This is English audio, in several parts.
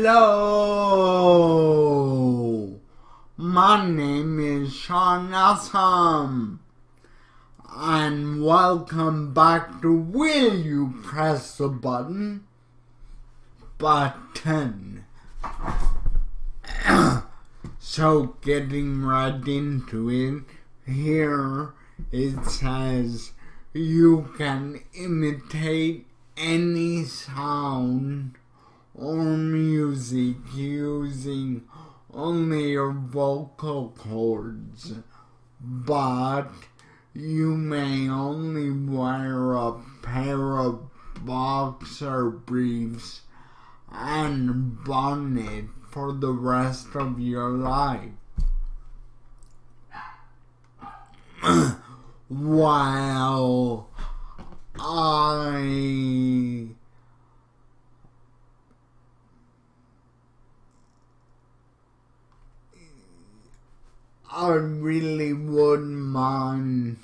Hello! My name is Sean Assam, and welcome back to Will You Press the Button? So getting right into it, here it says you can imitate any sound or music using only your vocal cords, but you may only wear a pair of boxer briefs and bonnet for the rest of your life. While I really wouldn't mind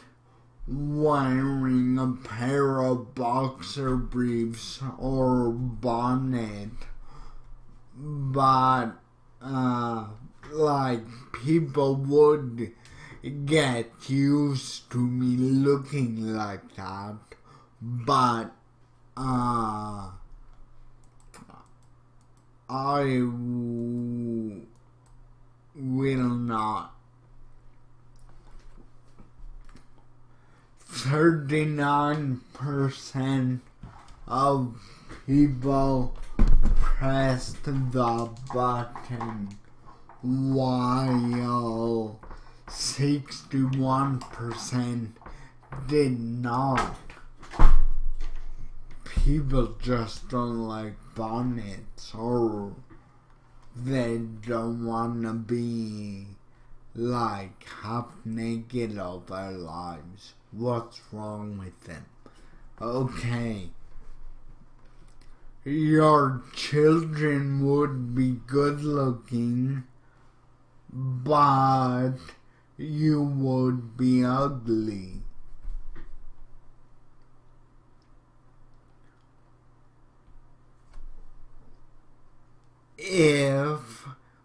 wearing a pair of boxer briefs or bonnet, but people would get used to me looking like that, but I will not. 39% of people pressed the button, while 61% did not. People just don't like bonnets, or they don't want to be like half naked all their lives. What's wrong with them? Okay. Your children would be good looking, but you would be ugly.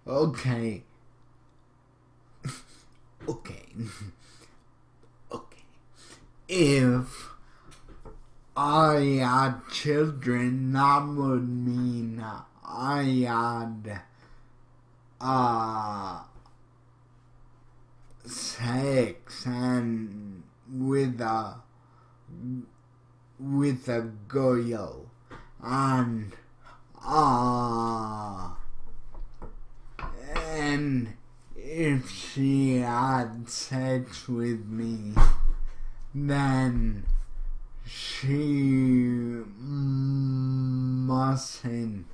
Okay. If I had children, that would mean I had sex and with a girl, and if she had sex with me, then she mustn't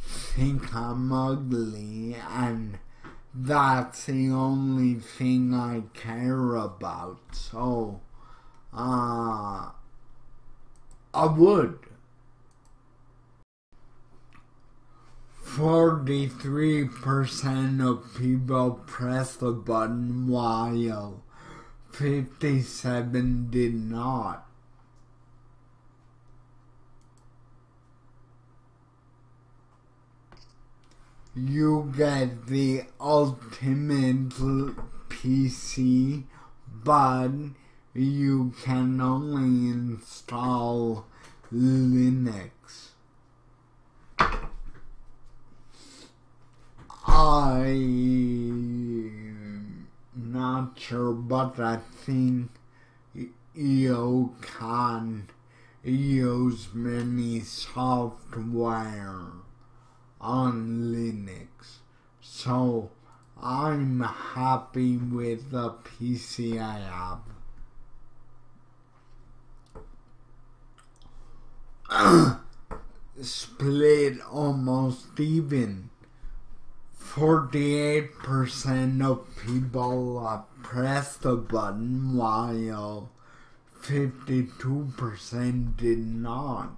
think I'm ugly, and that's the only thing I care about. So, I would. 43% of people press the button while 57 did not. You get the ultimate PC, but you can only install Linux. I'm not sure, but I think you can use many software on Linux, so I'm happy with the PC I have. Split almost even. 48% of people pressed the button while 52% did not.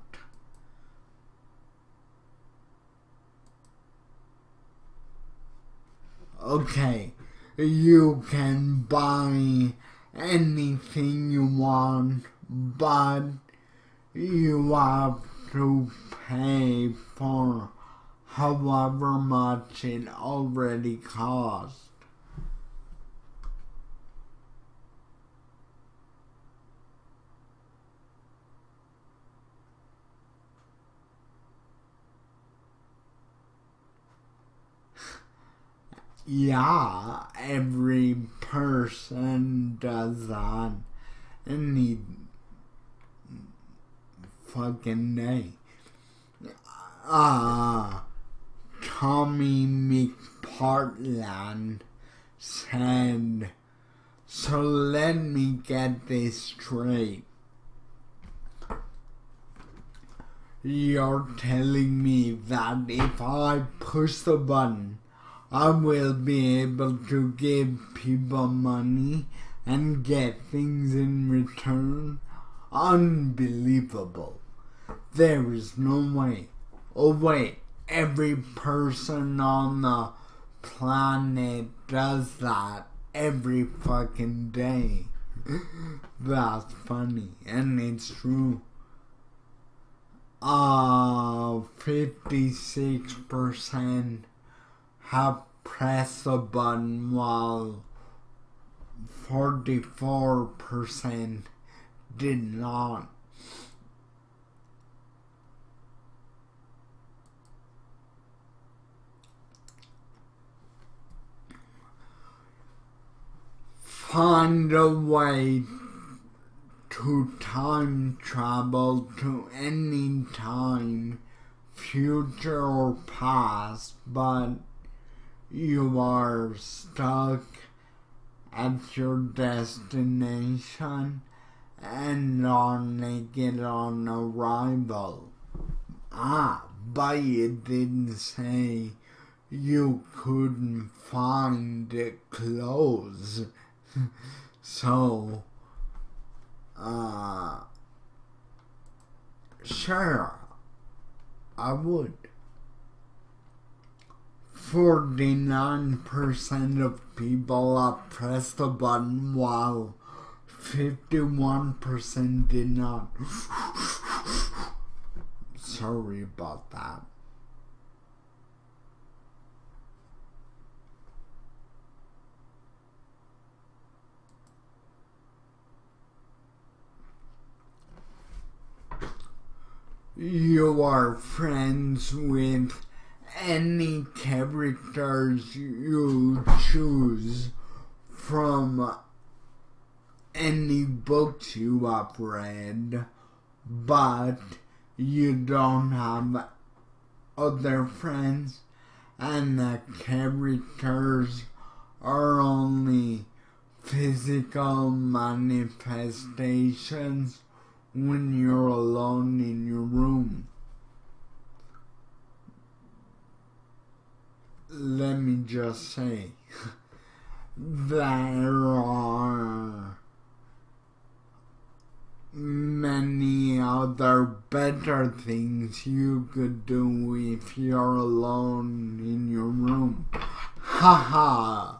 Okay, you can buy anything you want, but you have to pay for however much it already cost. Yeah, every person does that any fucking day. Tommy McPartland said, so let me get this straight. You're telling me that if I push the button, I will be able to give people money and get things in return? Unbelievable. There is no way. Oh wait, every person on the planet does that every fucking day. That's funny, and it's true. 56% have pressed the button while 44% did not. Find a way to time travel to any time, future or past, but you are stuck at your destination and are naked on arrival. But it didn't say you couldn't find clothes. So, sure, I would. 49% of people have pressed the button while 51% did not. Sorry about that. You are friends with any characters you choose from any books you have read, but you don't have other friends, and the characters are only physical manifestations when you're alone in your room. Let me just say, there are many other better things you could do if you're alone in your room. Haha.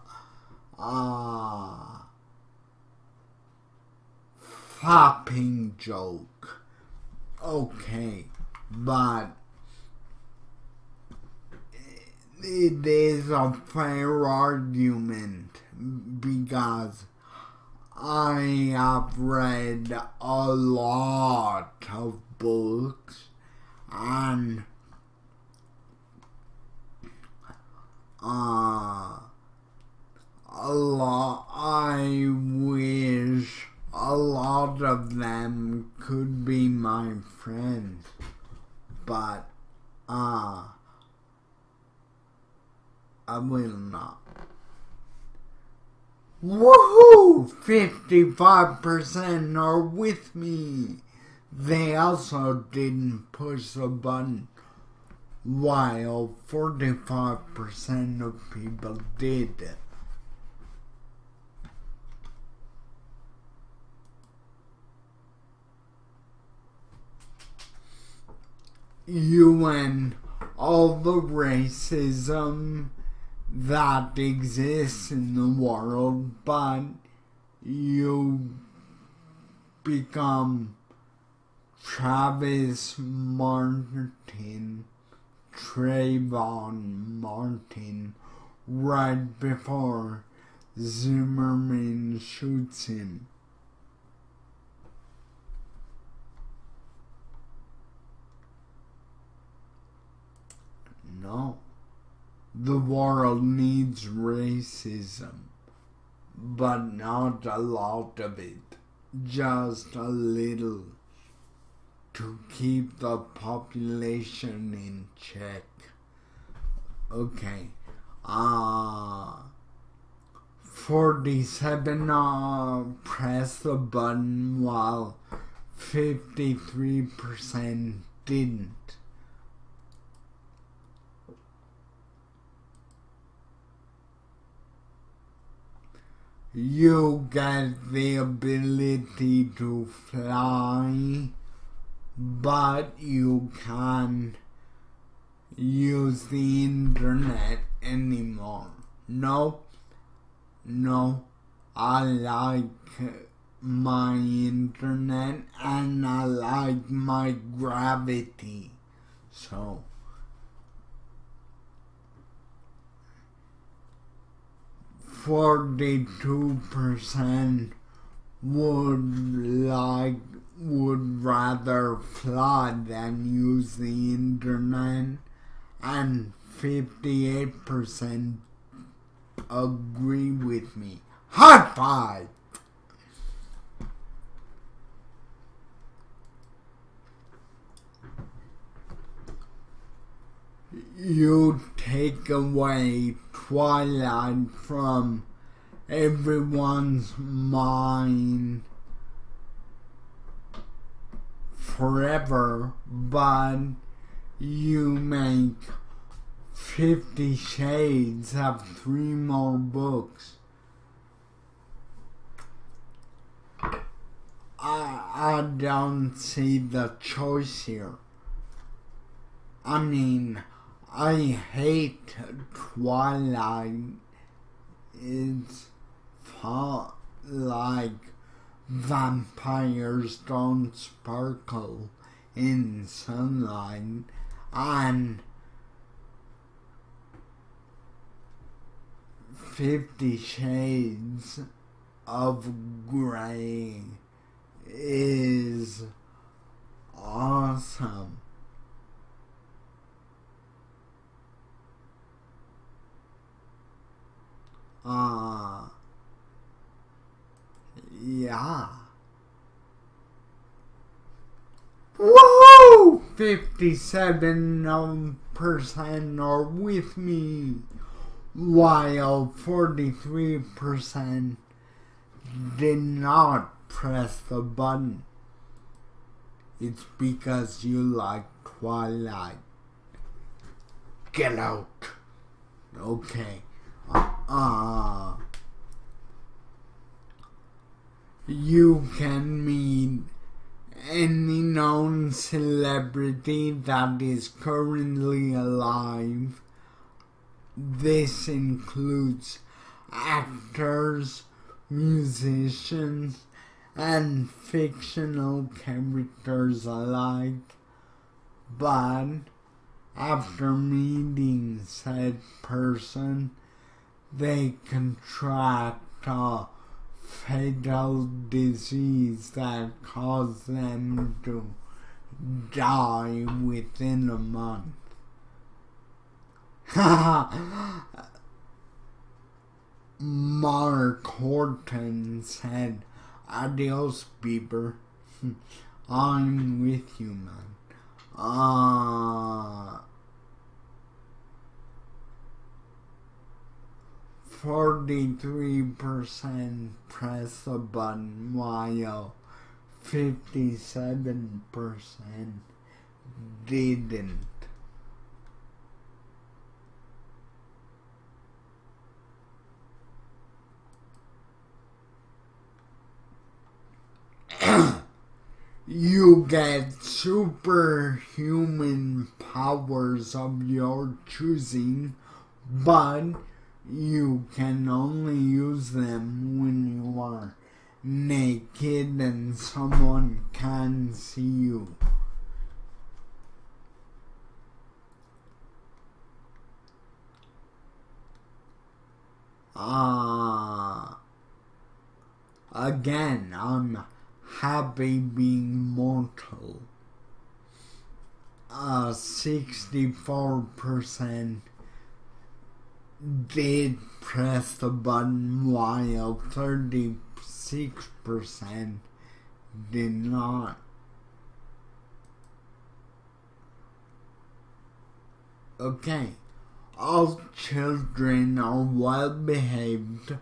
Flopping joke. Okay, but it is a fair argument because I have read a lot of books and I wish a lot of them could be my friends, but I will not. Woohoo! 55% are with me. They also didn't push the button, while 45% of people did. You and all the racism that exists in the world, but you become Travis Martin, Trayvon Martin right before Zimmerman shoots him. No. The world needs racism, but not a lot of it. Just a little to keep the population in check. Okay. 47 pressed the button while 53% didn't. You get the ability to fly, but you can't use the internet anymore. Nope. No, I like my internet and I like my gravity. So 42% would rather fly than use the internet, and 58% agree with me. High five! You take away Twilight from everyone's mind forever, but you make 50 Shades have 3 more books. I don't see the choice here. I mean, I hate Twilight. It's like vampires don't sparkle in sunlight, and 50 Shades of Grey is awesome. Yeah. Whoa! 57% are with me, while 43% did not press the button. It's because you like Twilight. Get out. Okay. You can meet any known celebrity that is currently alive. This includes actors, musicians, and fictional characters alike. But after meeting said person, they contract a fatal disease that caused them to die within a month. Mark Horton said, "Adios, Bieber." I'm with you, man. 43% press the button, while 57% didn't. You get superhuman powers of your choosing, but you can only use them when you are naked and someone can see you. Again, I'm happy being mortal. 64% did press the button, while 36% did not. Okay, all children are well behaved,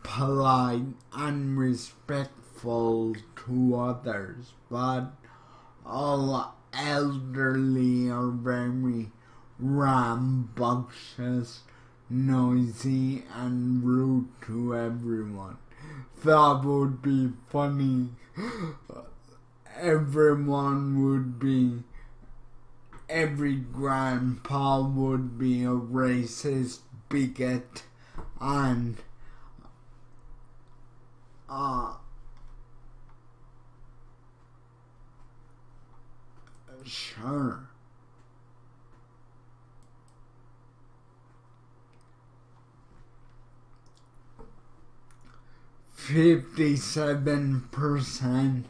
polite, and respectful to others, but all elderly are very rambunctious, noisy, and rude to everyone. That would be funny. Every grandpa would be a racist bigot, and sure. %57%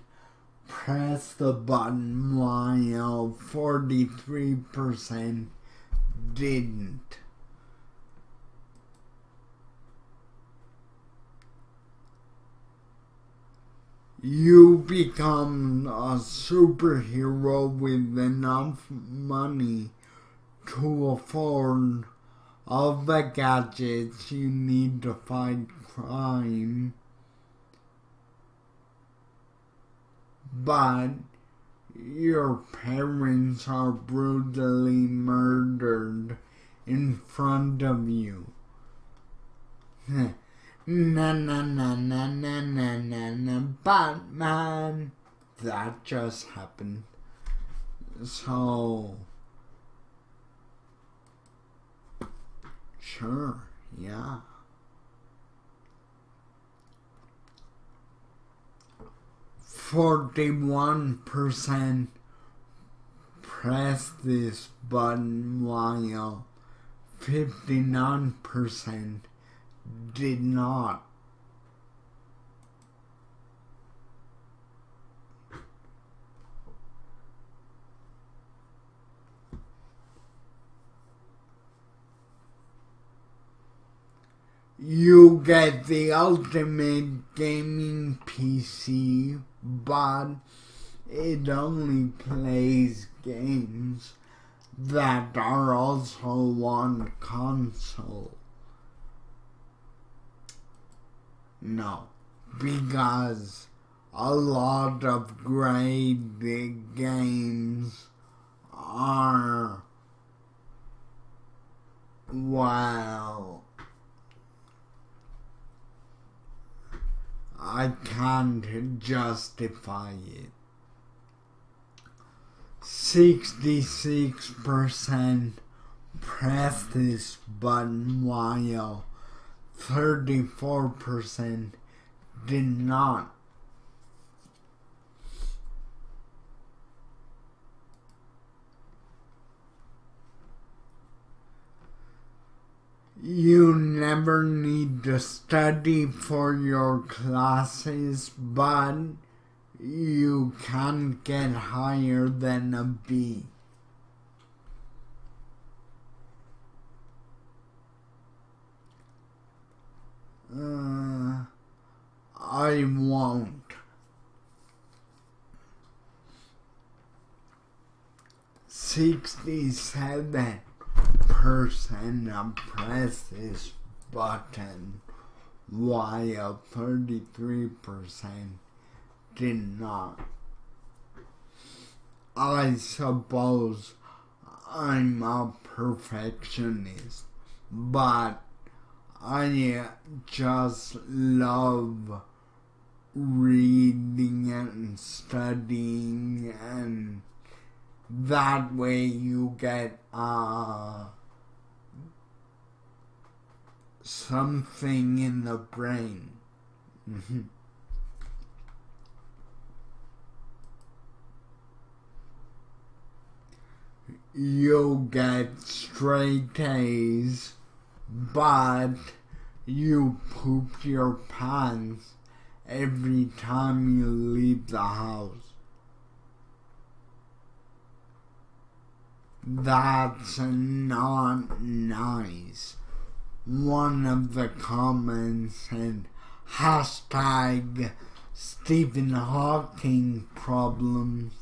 press the button, while 43% didn't. You become a superhero with enough money to afford all the gadgets you need to fight crime, but your parents are brutally murdered in front of you. Batman. That just happened. So, sure, yeah. 41% press this button, while 59% did not. You get the ultimate gaming PC, but it only plays games that are also on console. No, because a lot of great big games are, well, I can't justify it. 66% press this button, while 34% did not. You never need to study for your classes, but you can get higher than a B. I won't. 67% press this button, while 33% did not. I suppose I'm a perfectionist, but I just love reading and studying, and that way you get something in the brain. You'll get straight A's, but you poop your pants every time you leave the house. That's not nice. One of the comments said, hashtag Stephen Hawking problems.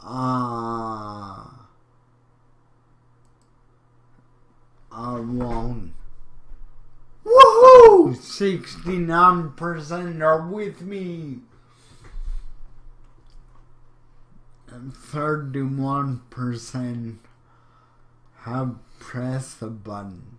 I won't. Woohoo! 69% are with me. And 31% have pressed the button.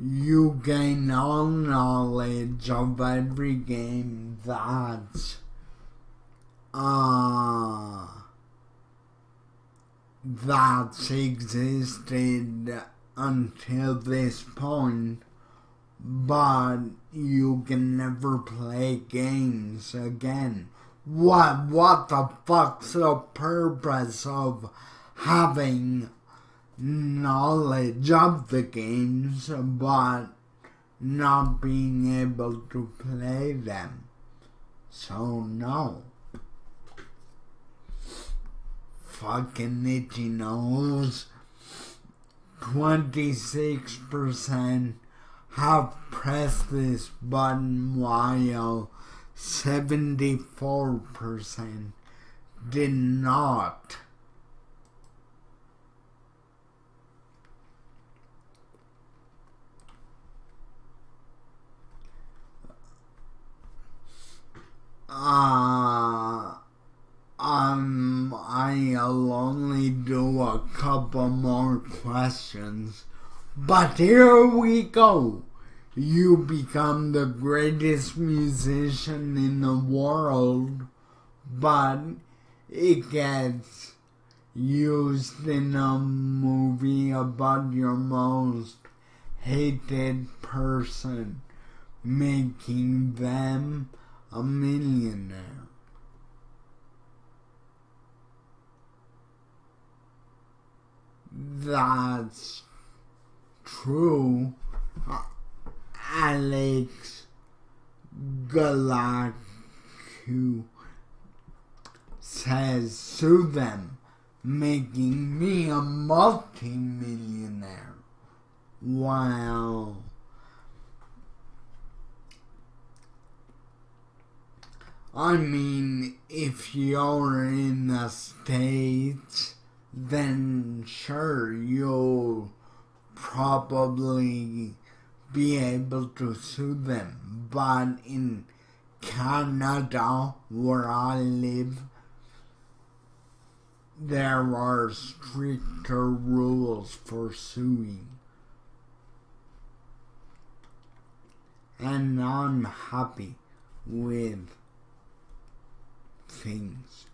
You gain all knowledge of every game that's existed until this point, but you can never play games again. What the fuck's the purpose of having knowledge of the games but not being able to play them? So no. Fucking itchy nose. 26% have pressed this button while 74% did not. I'll only do a couple more questions, but here we go. You become the greatest musician in the world, but it gets used in a movie about your most hated person, making them a millionaire. That's true. Alex Galactu says, sue them, making me a multi-millionaire. Wow. I mean, if you're in the States, then sure, you'll probably be able to sue them. But in Canada, where I live, there are stricter rules for suing. And I'm happy with things.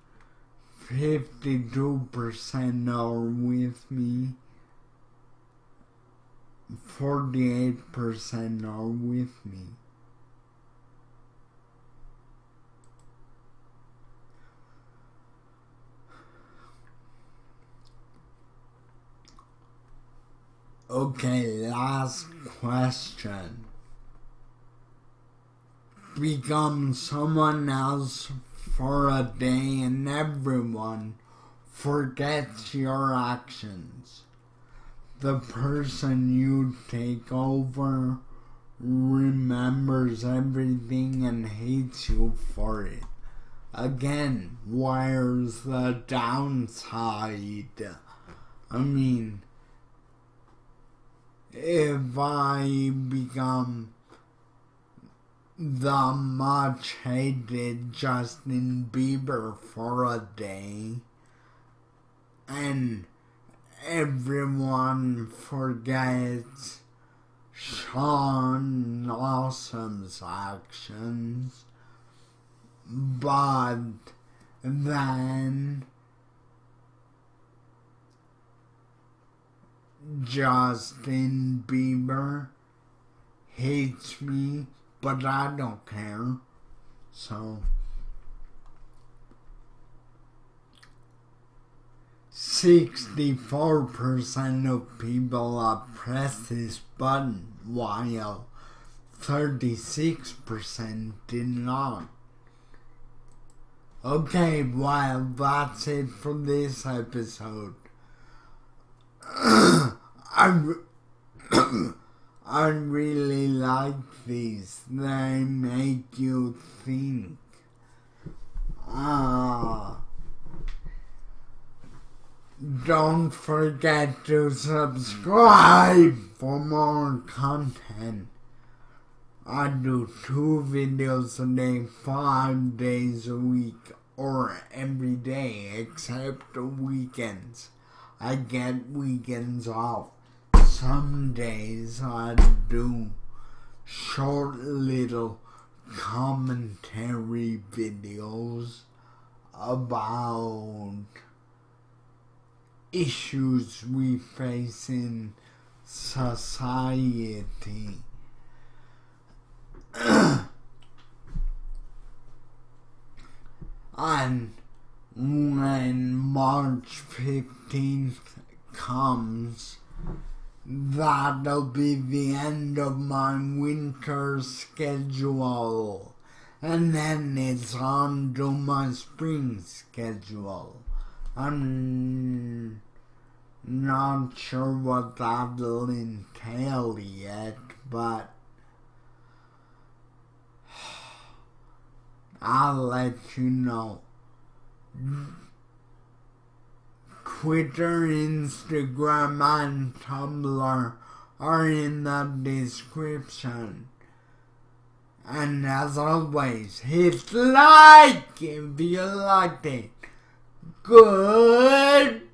52% are with me. 48% are with me. Okay, last question. Become someone else for a day and everyone forgets your actions. The person you take over remembers everything and hates you for it. Again, where's the downside? I mean, if I become the much hated Justin Bieber for a day and everyone forgets Sean Awesome's actions, but then Justin Bieber hates me, but I don't care. So 64% of people press this button, while 36% did not. Okay, well, that's it for this episode. I really like these. They make you think. Don't forget to subscribe for more content. I do 2 videos a day, 5 days a week, or every day except the weekends. I get weekends off. Some days I do short little commentary videos about issues we face in society. And when March 15th comes, that'll be the end of my winter schedule. And then it's on to my spring schedule. I'm not sure what that'll entail yet, but I'll let you know. Twitter, Instagram, and Tumblr are in the description. And as always, hit like if you liked it. Goodbye!